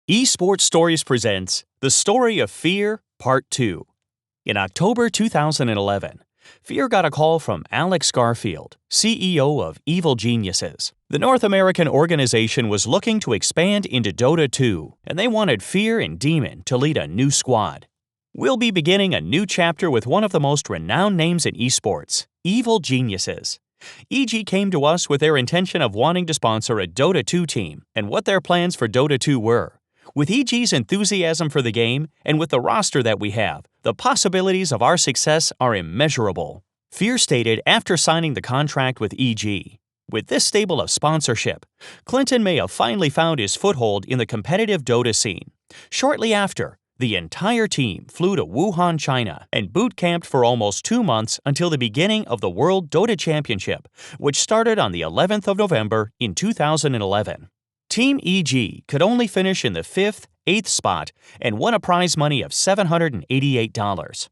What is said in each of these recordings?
Esports Stories presents The Story of Fear, Part 2. In October 2011, Fear got a call from Alex Garfield, CEO of Evil Geniuses. The North American organization was looking to expand into Dota 2, and they wanted Fear and Demon to lead a new squad. We'll be beginning a new chapter with one of the most renowned names in esports, Evil Geniuses. EG came to us with their intention of wanting to sponsor a Dota 2 team and what their plans for Dota 2 were. With EG's enthusiasm for the game and with the roster that we have, the possibilities of our success are immeasurable. Fear stated after signing the contract with EG. With this stable of sponsorship, Clinton may have finally found his foothold in the competitive Dota scene. Shortly after, the entire team flew to Wuhan, China, and boot-camped for almost 2 months until the beginning of the World Dota Championship, which started on the 11th of November in 2011. Team EG could only finish in the 5th, 8th spot and won a prize money of $788.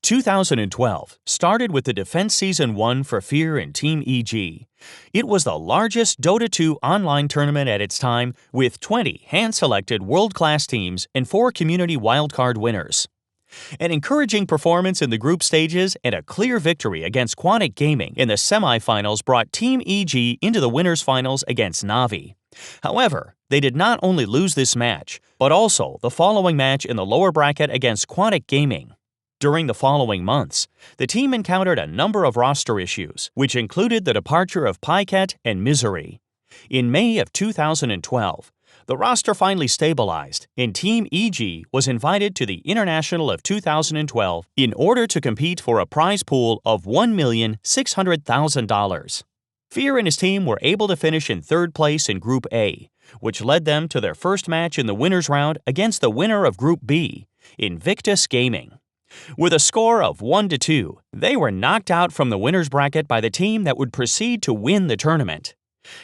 2012 started with the Defense Season 1 for Fear and Team EG. It was the largest Dota 2 online tournament at its time, with 20 hand-selected world-class teams and 4 community wildcard winners. An encouraging performance in the group stages and a clear victory against Quantic Gaming in the semifinals brought Team EG into the winners' finals against Navi. However, they did not only lose this match, but also the following match in the lower bracket against Quantic Gaming. During the following months, the team encountered a number of roster issues, which included the departure of Pyket and Misery. In May of 2012, the roster finally stabilized, and Team EG was invited to the International of 2012 in order to compete for a prize pool of $1,600,000. Fear and his team were able to finish in 3rd place in Group A, which led them to their first match in the winners round against the winner of Group B, Invictus Gaming. With a score of 1-2, they were knocked out from the winners bracket by the team that would proceed to win the tournament.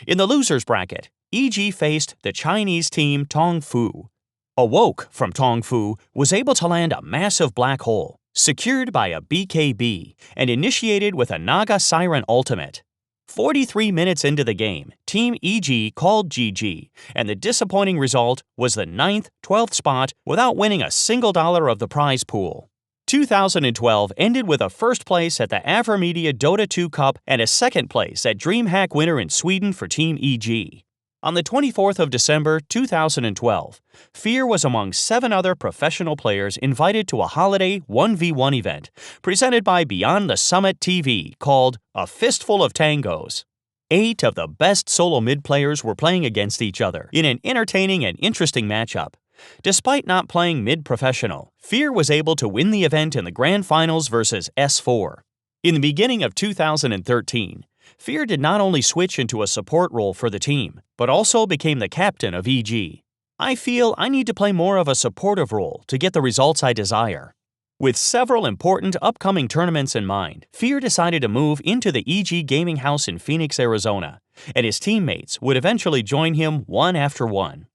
In the losers bracket, EG faced the Chinese team Tongfu. Awoke from Tongfu was able to land a massive black hole, secured by a BKB, and initiated with a Naga Siren ultimate. 43 minutes into the game, Team EG called GG, and the disappointing result was the 9th, 12th spot without winning a single dollar of the prize pool. 2012 ended with a 1st place at the Avermedia Dota 2 Cup and a 2nd place at DreamHack Winter in Sweden for Team EG. On the 24th of December 2012, Fear was among 7 other professional players invited to a holiday 1v1 event presented by Beyond the Summit TV called A Fistful of Tangos. 8 of the best solo mid players were playing against each other in an entertaining and interesting matchup. Despite not playing mid-professional, Fear was able to win the event in the grand finals versus S4. In the beginning of 2013, Fear did not only switch into a support role for the team, but also became the captain of EG. I feel I need to play more of a supportive role to get the results I desire. With several important upcoming tournaments in mind, Fear decided to move into the EG gaming house in Phoenix, Arizona, and his teammates would eventually join him one after one.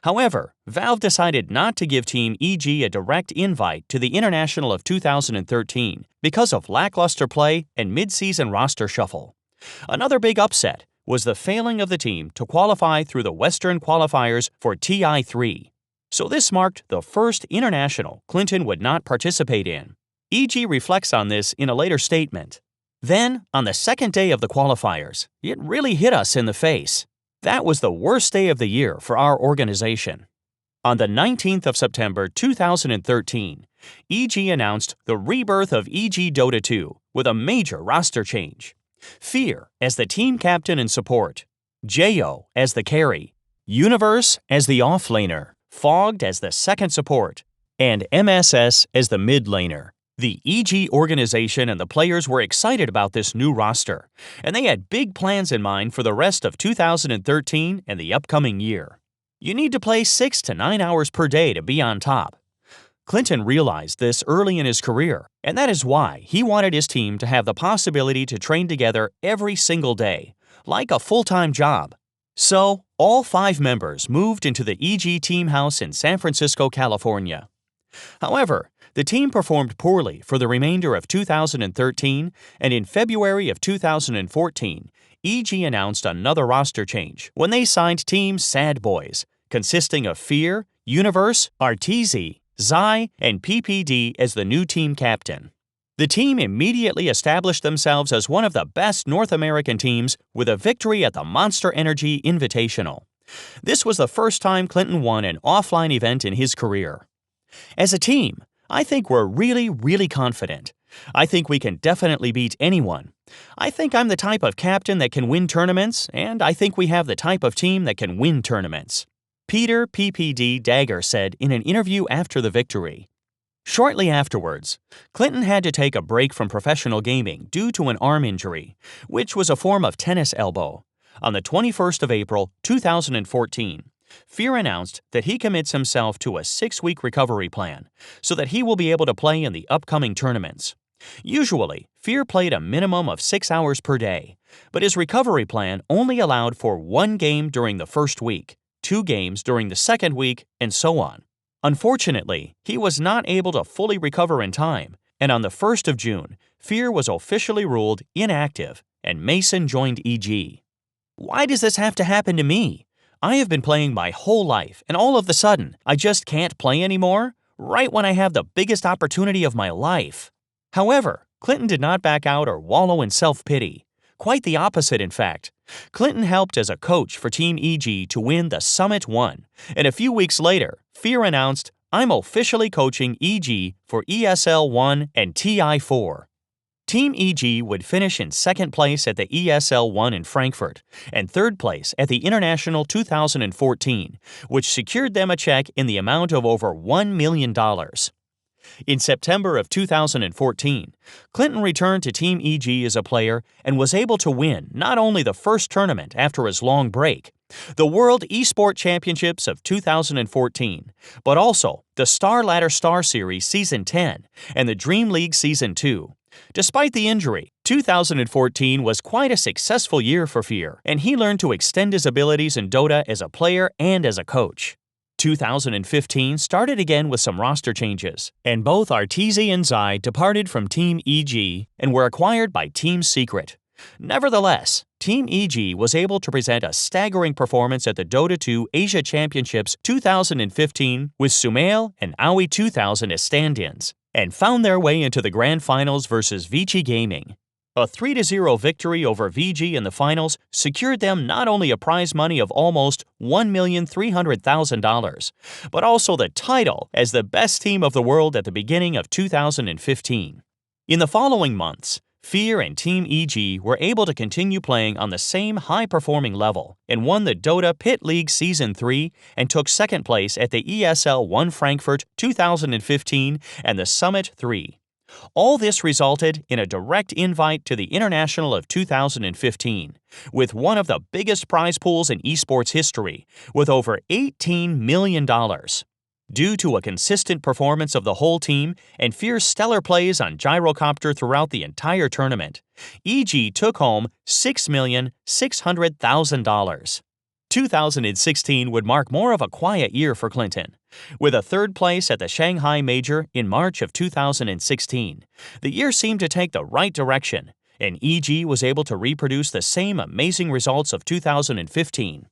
However, Valve decided not to give Team EG a direct invite to the International of 2013 because of lackluster play and mid-season roster shuffle. Another big upset was the failing of the team to qualify through the Western qualifiers for TI3. So this marked the first international Clinton would not participate in. EG reflects on this in a later statement. Then, on the 2nd day of the qualifiers, it really hit us in the face. That was the worst day of the year for our organization. On the 19th of September 2013, EG announced the rebirth of EG Dota 2 with a major roster change. Fear as the team captain and support, Jo as the carry, Universe as the offlaner, Fogged as the 2nd support, and MSS as the mid laner. The EG organization and the players were excited about this new roster, and they had big plans in mind for the rest of 2013 and the upcoming year. You need to play 6 to 9 hours per day to be on top. Clinton realized this early in his career, and that is why he wanted his team to have the possibility to train together every single day, like a full-time job. So, all 5 members moved into the EG team house in San Francisco, California. However, the team performed poorly for the remainder of 2013, and in February of 2014, EG announced another roster change when they signed Team Sad Boys, consisting of Fear, Universe, Arteezy, Zai, and PPD as the new team captain. The team immediately established themselves as one of the best North American teams with a victory at the Monster Energy Invitational. This was the first time Clinton won an offline event in his career. As a team, I think we're really confident. I think we can definitely beat anyone. I think I'm the type of captain that can win tournaments, and I think we have the type of team that can win tournaments, Peter PPD Dagger said in an interview after the victory. Shortly afterwards, Clinton had to take a break from professional gaming due to an arm injury, which was a form of tennis elbow. On the 21st of April, 2014, Fear announced that he commits himself to a 6-week recovery plan so that he will be able to play in the upcoming tournaments. Usually, Fear played a minimum of 6 hours per day, but his recovery plan only allowed for 1 game during the first week, 2 games during the second week, and so on. Unfortunately, he was not able to fully recover in time, and on the 1st of June, Fear was officially ruled inactive, and Mason joined EG. Why does this have to happen to me? I have been playing my whole life, and all of a sudden, I just can't play anymore, right when I have the biggest opportunity of my life. However, Clinton did not back out or wallow in self-pity. Quite the opposite, in fact. Clinton helped as a coach for Team EG to win the Summit 1, and a few weeks later, Fear announced, "I'm officially coaching EG for ESL 1 and TI 4. Team EG would finish in 2nd place at the ESL 1 in Frankfurt and 3rd place at the International 2014, which secured them a check in the amount of over $1 million. In September of 2014, Clinton returned to Team EG as a player and was able to win not only the first tournament after his long break, the World Esports Championships of 2014, but also the Star Ladder Star Series Season 10 and the Dream League Season 2. Despite the injury, 2014 was quite a successful year for Fear, and he learned to extend his abilities in Dota as a player and as a coach. 2015 started again with some roster changes, and both Arteezy and Zai departed from Team EG and were acquired by Team Secret. Nevertheless, Team EG was able to present a staggering performance at the Dota 2 Asia Championships 2015 with Sumail and Aoi 2000 as stand-ins, and found their way into the grand finals versus Vici Gaming. A 3-0 victory over VG in the finals secured them not only a prize money of almost $1,300,000, but also the title as the best team of the world at the beginning of 2015. In the following months, Fear and Team EG were able to continue playing on the same high-performing level and won the Dota Pit League Season 3 and took 2nd place at the ESL 1 Frankfurt 2015 and the Summit 3. All this resulted in a direct invite to the International of 2015, with one of the biggest prize pools in esports history, with over $18 million. Due to a consistent performance of the whole team and Fear's stellar plays on Gyrocopter throughout the entire tournament, EG took home $6,600,000. 2016 would mark more of a quiet year for Clinton. With a 3rd place at the Shanghai Major in March of 2016, the year seemed to take the right direction, and EG was able to reproduce the same amazing results of 2015.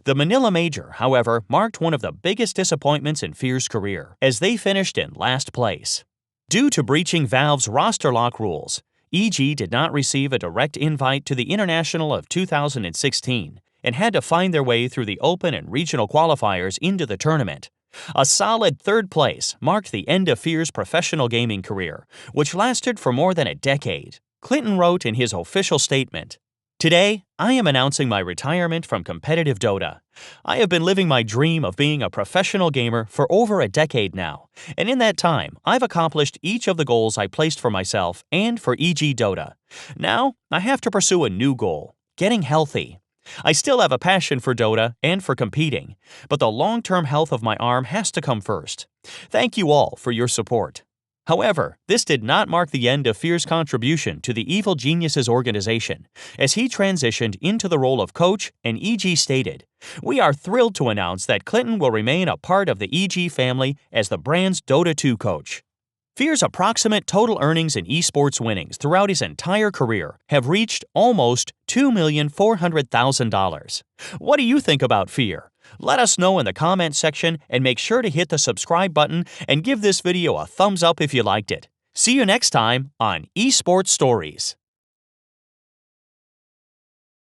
The Manila Major, however, marked one of the biggest disappointments in Fear's career, as they finished in last place. Due to breaching Valve's roster lock rules, EG did not receive a direct invite to the International of 2016 and had to find their way through the open and regional qualifiers into the tournament. A solid 3rd place marked the end of Fear's professional gaming career, which lasted for more than a decade. Clinton wrote in his official statement, "Today, I am announcing my retirement from competitive Dota. I have been living my dream of being a professional gamer for over a decade now, and in that time, I've accomplished each of the goals I placed for myself and for EG Dota. Now, I have to pursue a new goal, getting healthy. I still have a passion for Dota and for competing, but the long-term health of my arm has to come first. Thank you all for your support." However, this did not mark the end of Fear's contribution to the Evil Geniuses organization, as he transitioned into the role of coach, and EG stated, "We are thrilled to announce that Clinton will remain a part of the EG family as the brand's Dota 2 coach." Fear's approximate total earnings in esports winnings throughout his entire career have reached almost $2,400,000. What do you think about Fear? Let us know in the comments section and make sure to hit the subscribe button and give this video a thumbs up if you liked it. See you next time on Esports Stories.